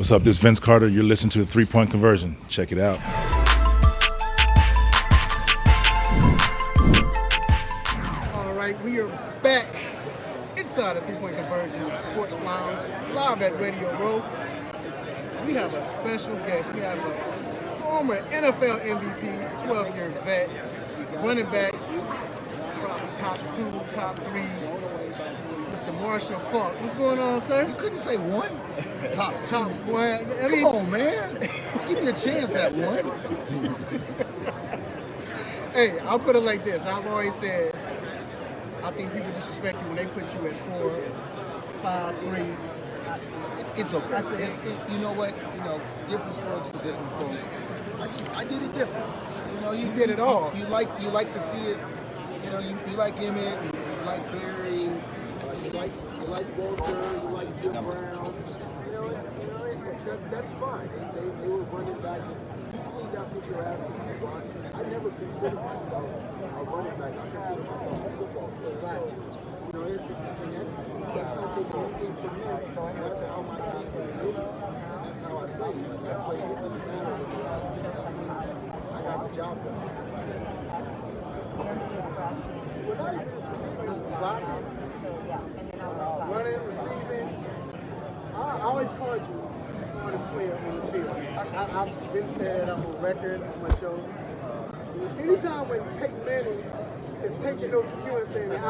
What's up? This is Vince Carter. You're listening to the 3-Point Conversion. Check it out. All right, we are back inside the 3-Point Conversion Sports Lounge, live at Radio Row. We have a special guest. We have a former NFL MVP, 12-year vet, running back, probably top 2, top 3, Mr. Marshall Faulk. What's going on, sir? You couldn't say one. Top one. Come on, man. Give me a chance at one. Hey, I'll put it like this. I've always said, I think people disrespect you when they put you at 4, 5, 3. It's okay. You know what? Different strokes for different folks. I did it different. You did it all. You like to see it. You like Emmett. You like Barry. You like Walter. You like Jim Brown. That's fine. They were running backs. Usually that's what you're asking me. I never considered myself a running back. I consider myself a football player. So, that's not taking anything from me. That's how my game was built, and that's how I played. It doesn't matter what they ask me to do. I got the job done. We're not even just receiving, blocking, running, receiving. I always called you the smartest player on the field. I've been said, I'm on record on my show. Anytime when Peyton Manning is taking those from you and saying that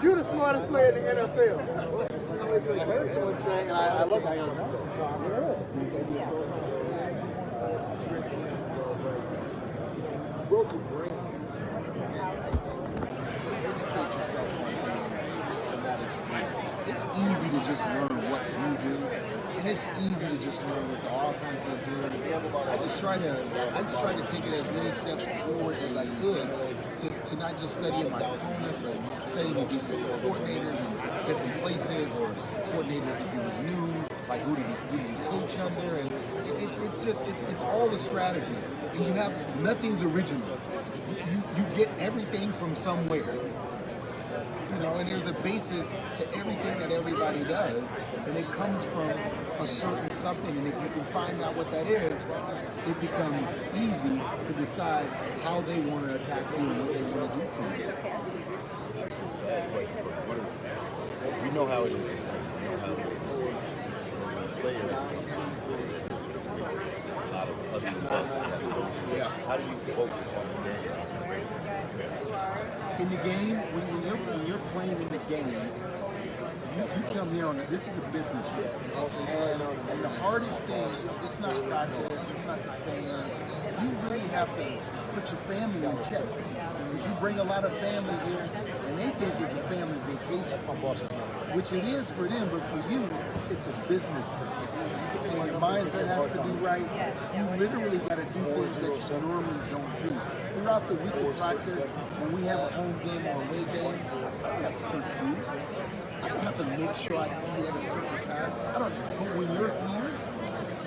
you're the smartest player in the NFL. I heard someone saying, and I love that. Broke your brain. Educate yourself on things. It's easy to just learn what you do, and it's easy to just learn what the offense is doing. I just try to take it as many steps forward as I could to not just study my opponent, but study the defensive coordinators in different places, or coordinators if he was new, like who did he coach under, and it's all a strategy. And you have nothing's original. You get everything from somewhere. And there's a basis to everything that everybody does, and it comes from a certain something, and if you can find out what that is, it becomes easy to decide how they want to attack you and what they want to do to you. We know how it is. We know how it is. Players, a lot of us and us. Yeah. How do you focus on the game? In the game, when you're playing in the game, you come here this is a business trip. And the hardest thing, it's not practice, it's not the fans. You really have to put your family in check. Because you bring a lot of family here, and they think it's a family vacation. Which it is for them, but for you, it's a business trip. And your mindset has to be right. You literally got to do things that you normally don't do. Throughout the week of practice, when we have a home game or away game, I don't have curfew. I don't have to make sure I eat at a certain time. But when you're here,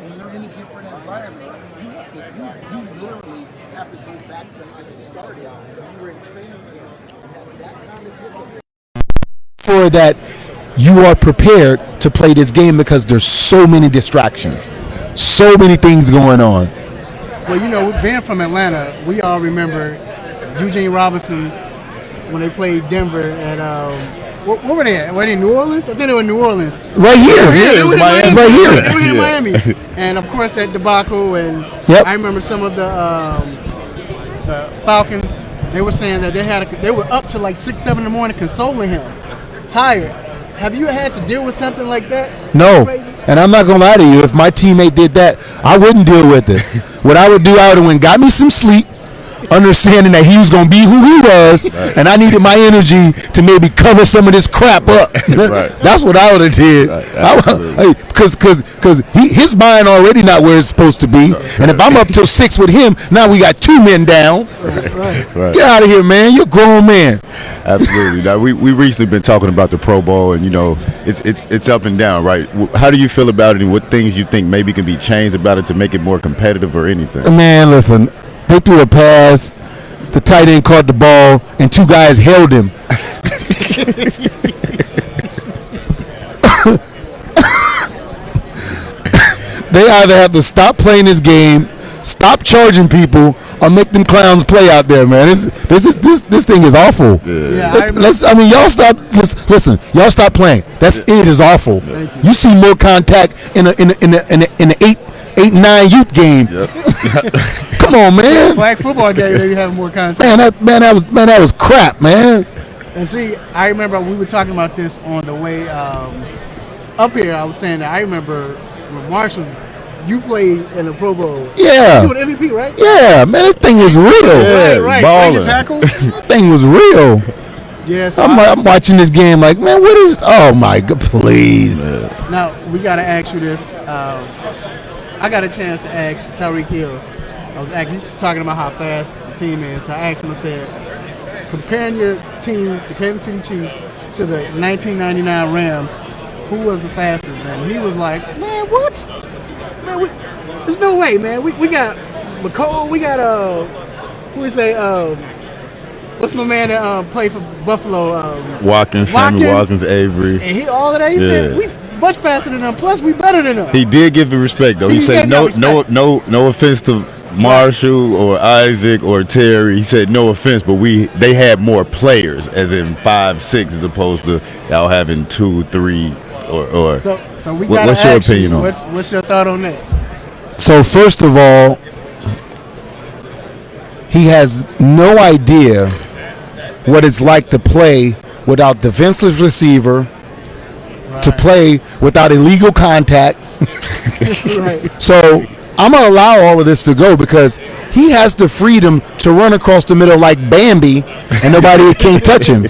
when you're in a different environment, you literally have to go back to how you started. You were in training camp, and have that kind of discipline. For that, you are prepared to play this game because there's so many distractions, so many things going on. Well, being from Atlanta, we all remember Eugene Robinson when they played Denver at where were they at? Were they in New Orleans? I think they were in New Orleans. Right here. They were in Miami. Right here. They were in Miami. And of course that debacle, and I remember some of the Falcons. They were saying that they were up to like 6, 7 in the morning consoling him, tired. Have you had to deal with something like that? No. And I'm not going to lie to you. If my teammate did that, I wouldn't deal with it. What I would do, I would have got me some sleep, understanding that he was going to be who he was, and I needed my energy to maybe cover some of this crap up. That's what I would have did. Because his mind already not where it's supposed to be. And if I'm up till 6 with him, now we got 2 men down. Get out of here, man. You're a grown man. Absolutely. Now, we recently been talking about the Pro Bowl, and it's up and down, right? How do you feel about it, and what things you think maybe can be changed about it to make it more competitive or anything? Man, listen. They threw a pass, the tight end caught the ball, and 2 guys held him. They either have to stop playing this game, stop charging people, or make them clowns play out there, man. This thing is awful. Y'all stop. Listen, y'all stop playing. It is awful. You see more contact in an 8-9 youth game. Yep. Come on, man. Flag football game, they be having more contact. That was crap, man. And see, I remember we were talking about this on the way up here. I was saying that I remember when Marshall's, you played in the Pro Bowl. Yeah. You were the MVP, right? Yeah, man, that thing was real. Yeah, Right. balling. Tackles. That thing was real. Yes. I'm watching this game like, man, what is? Oh my God, please. Now we gotta ask you this. I got a chance to ask Tyreek Hill. I was actually just talking about how fast the team is. So I asked him. I said, comparing your team, the Kansas City Chiefs, to the 1999 Rams, who was the fastest? And he was like, man, what? Man, there's no way, man. We got McCall. We got who we say? What's my man that played for Buffalo? Watkins, Sammy Watkins, Avery. And all of that. He said we much faster than them. Plus, we better than them. He did give it respect though. He said no offense to Marshall or Isaac or Terry. He said no offense, but they had more players, as in 5, 6, as opposed to y'all having 2, 3, or. So we got. What's your opinion on? What's your thought on that? So first of all, he has no idea what it's like to play without defenseless receiver, to play without illegal contact. Right. So I'm going to allow all of this to go because he has the freedom to run across the middle like Bambi and nobody can't touch him.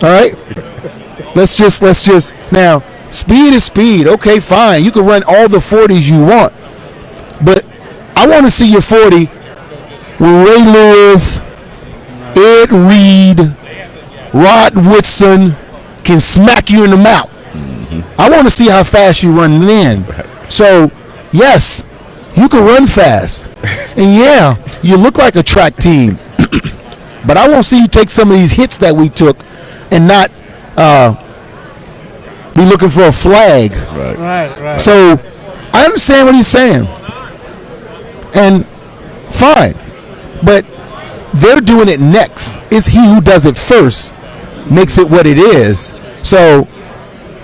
All right? Let's just now, speed is speed. Okay, fine. You can run all the 40s you want. But I want to see your 40 with Ray Lewis, Ed Reed, Rod Woodson can smack you in the mouth. I want to see how fast you run then. So, yes, you can run fast. And yeah, you look like a track team. But I want to see you take some of these hits that we took and not be looking for a flag. Right. So, I understand what he's saying. And fine. But they're doing it next. It's he who does it first makes it what it is. So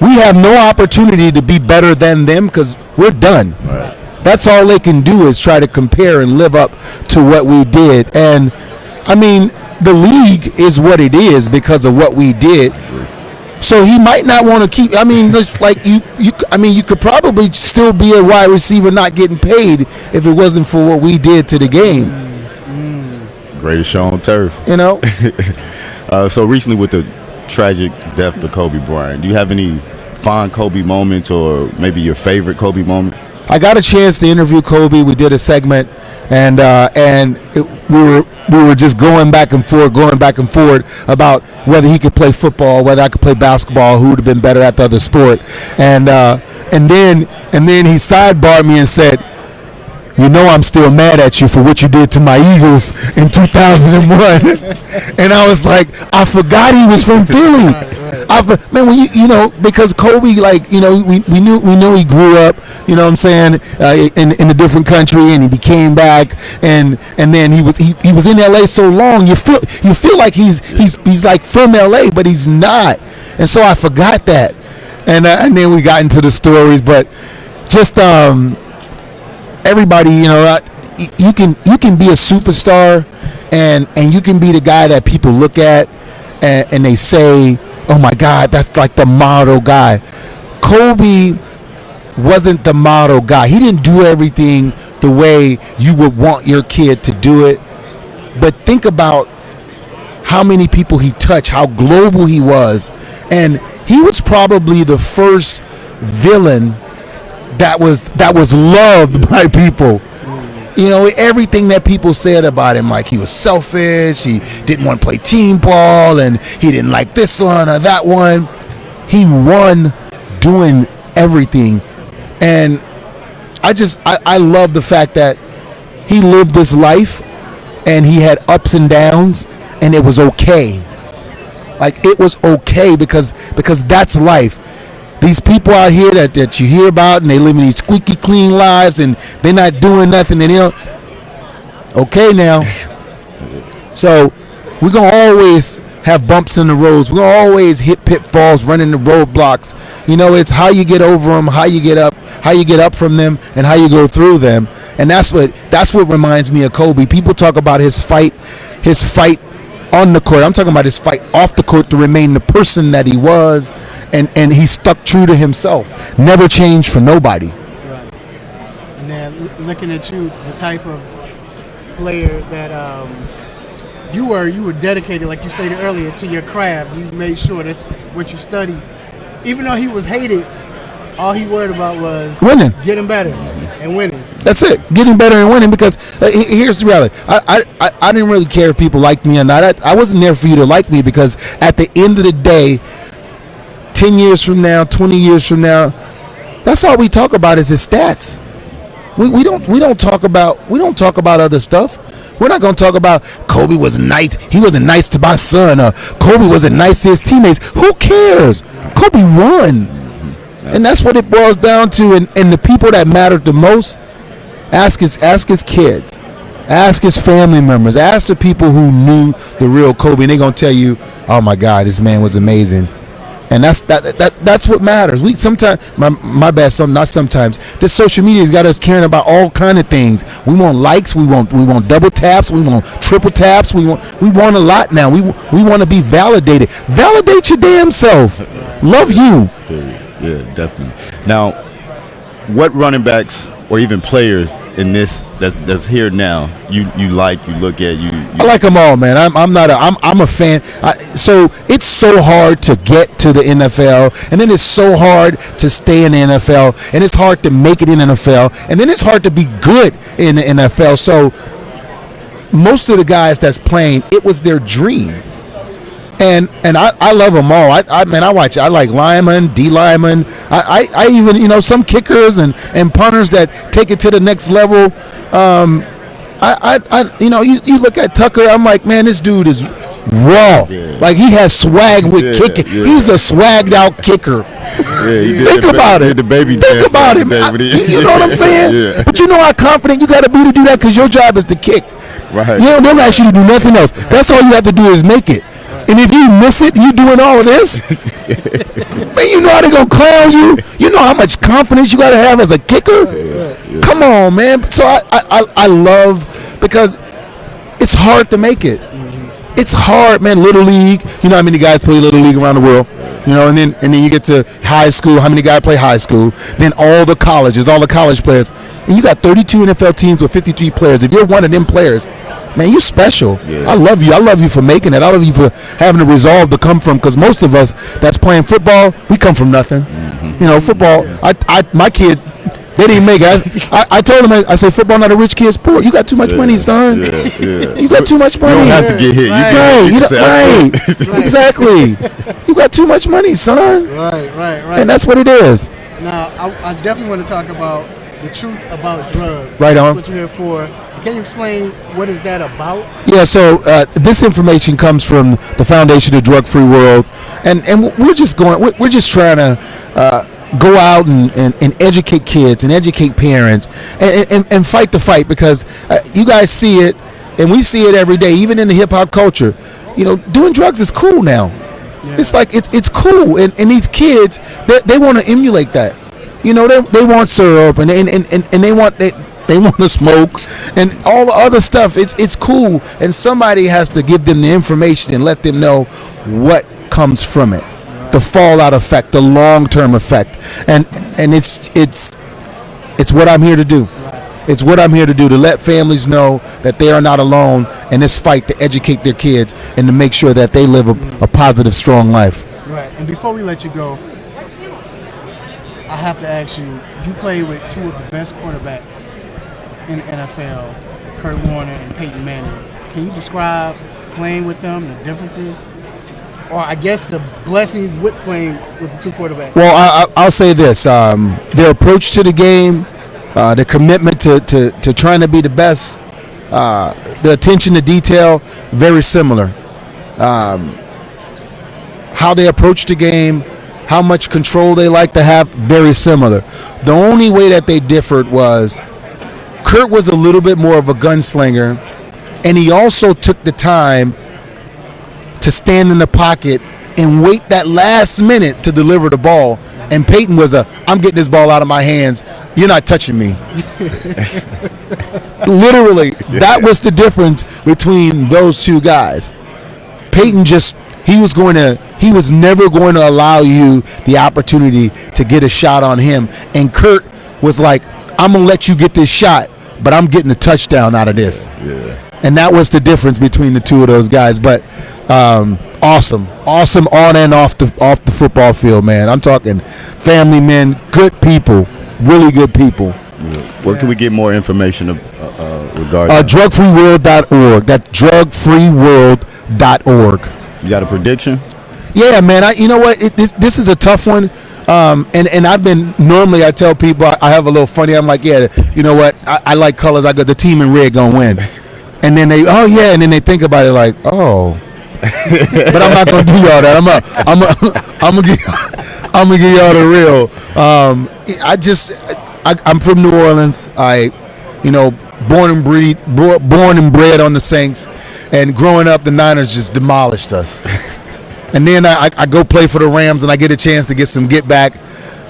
we have no opportunity to be better than them because we're done. Right. That's all they can do is try to compare and live up to what we did. And I mean, the league is what it is because of what we did. So he might not want to keep. I mean, just like you could probably still be a wide receiver not getting paid if it wasn't for what we did to the game. Greatest show on turf. You know. So recently, with the tragic death of Kobe Bryant, do you have any fond Kobe moments, or maybe your favorite Kobe moment? I got a chance to interview Kobe. We did a segment, and we were just going back and forth about whether he could play football, whether I could play basketball, who would have been better at the other sport, and then he sidebarred me and said, "You know, I'm still mad at you for what you did to my Eagles in 2001." And I was like, I forgot he was from Philly. Man, when you know, because Kobe, like, you know, we know he grew up, you know what I'm saying, in a different country, and he came back, and then he was in LA so long, you feel like he's like from LA, but he's not. And so I forgot that, and then we got into the stories, but just everybody, you know, you can be a superstar, and you can be the guy that people look at and they say, oh my God, that's like the model guy. Kobe wasn't the model guy. He didn't do everything the way you would want your kid to do it. But think about how many people he touched, how global he was. And he was probably the first villain that was loved by people. You know, everything that people said about him, like he was selfish, he didn't want to play team ball, and he didn't like this one or that one. He won doing everything. And I love the fact that he lived this life and he had ups and downs, and it was okay. Like, it was okay because that's life. These people out here that you hear about, and they live in these squeaky clean lives, and they're not doing nothing, and they don't. Okay, now. So we're gonna always have bumps in the roads. We're gonna always hit pitfalls, run into roadblocks. It's how you get over them, how you get up from them, and how you go through them. And that's what reminds me of Kobe. People talk about his fight on the court. I'm talking about his fight off the court to remain the person that he was, and he stuck true to himself. Never changed for nobody. Right. And then looking at you, the type of player that you were dedicated, like you stated earlier, to your craft. You made sure that's what you studied. Even though he was hated, all he worried about was winning, getting better, and winning. That's it, getting better and winning. Because here's the reality: I didn't really care if people liked me or not. I wasn't there for you to like me, because at the end of the day, 10 years from now, 20 years from now, that's all we talk about is his stats. We don't talk about other stuff. We're not going to talk about Kobe was nice. He wasn't nice to my son, or Kobe wasn't nice to his teammates. Who cares? Kobe won. And that's what it boils down to. And the people that mattered the most, ask his kids, ask his family members, ask the people who knew the real Kobe, and they're going to tell you, oh my God, this man was amazing. And that's what matters. We sometimes, my bad, not sometimes. This social media has got us caring about all kind of things. We want likes. We want double taps. We want triple taps. We want a lot now. We want to be validated. Validate your damn self. Love you. Yeah, definitely. Now, what running backs or even players in this that's here now you look at you I like them all, man. I'm a fan. So it's so hard to get to the NFL, and then it's so hard to stay in the NFL, and it's hard to make it in the NFL, and then it's hard to be good in the NFL. So most of the guys that's playing, it was their dream. And I love them all. I watch. I like linemen, D linemen. I even some kickers and punters that take it to the next level. You look at Tucker. I'm like, man, this dude is raw. Yeah. Like, he has swag with kicking. Yeah. He's a swagged out kicker. Yeah, think about it. Think about it. You know what I'm saying? Yeah. But you know how confident you got to be to do that, because your job is to kick. Right. They don't ask you to do nothing else. That's all you have to do is make it. And if you miss it, you doing all of this, man, you know how they gonna clown you. You know how much confidence you gotta have as a kicker. Yeah. Come on, man. So I love, because it's hard to make it. It's hard, man. Little league. You know how many guys play little league around the world? And then you get to high school. How many guys play high school? Then all the colleges, all the college players, and you got 32 NFL teams with 53 players. If you're one of them players, man, you special. Yeah. I love you. I love you for making it. I love you for having the resolve to come from, because most of us that's playing football, we come from nothing. Mm-hmm. Football. My kids, they didn't make it. I told them, I said, football not a rich kid's sport. You got too much money, son. Yeah. You got too much money. You don't have to get hit. Right. Exactly. You got too much money, son. Right. And that's what it is. Now, I definitely want to talk about the truth about drugs. Right on. What you're here for. Can you explain what is that about? Yeah, so this information comes from the Foundation of Drug Free World, and we're just trying to go out and educate kids and educate parents and fight the fight, because you guys see it, and we see it every day, even in the hip hop culture. Doing drugs is cool now. Yeah. It's like it's cool, and these kids, they want to emulate that. They want syrup, and they want they want to smoke and all the other stuff. It's cool, and somebody has to give them the information and let them know what comes from it, the fallout effect, the long-term effect, and it's what I'm here to do. It's what I'm here to do, to let families know that they are not alone in this fight to educate their kids and to make sure that they live a positive, strong life. Right. And before we let you go, I have to ask you, you played with two of the best quarterbacks in the NFL, Kurt Warner and Peyton Manning. Can you describe playing with them, the differences? Or I guess the blessings with playing with the two quarterbacks? Well, I'll say this. Their approach to the game, the commitment to trying to be the best, the attention to detail, very similar. How they approach the game, how much control they like to have, very similar. The only way that they differed was Kurt was a little bit more of a gunslinger, and he also took the time to stand in the pocket and wait that last minute to deliver the ball. And Peyton was I'm getting this ball out of my hands. You're not touching me. Literally, that was the difference between those two guys. Peyton he was never going to allow you the opportunity to get a shot on him. And Kurt was like, I'm going to let you get this shot, but I'm getting a touchdown out of this. Yeah. And that was the difference between the two of those guys. But awesome on and off the football field, man. I'm talking family men, good people, really good people. Where can we get more information regarding drugfreeworld.org. That's drugfreeworld.org. You got a prediction? Yeah, man. You know what? This is a tough one. And I've been, normally I tell people I have a little funny. I'm like, yeah, you know what? I like colors. I got the team in red gonna win. And then and then they think about it like, oh. But I'm not gonna do all that. I'm gonna give y'all the real. I'm from New Orleans. Born and bred on the Saints, and growing up, the Niners just demolished us. And then I go play for the Rams, and I get a chance to get some get back,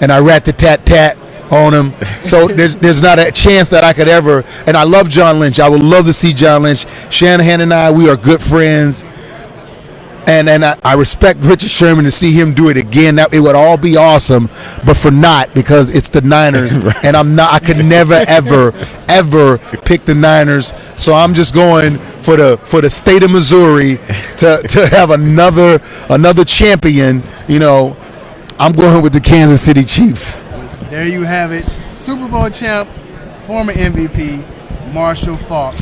and I rat-a-tat-tat on them. So there's not a chance that I could ever. And I love John Lynch. I would love to see John Lynch. Shanahan and we are good friends. And I respect Richard Sherman to see him do it again. It would all be awesome, but for not, because it's the Niners, right. And I could never ever pick the Niners. So I'm just going for the state of Missouri to have another champion. I'm going with the Kansas City Chiefs. There you have it, Super Bowl champ, former MVP Marshall Faulk.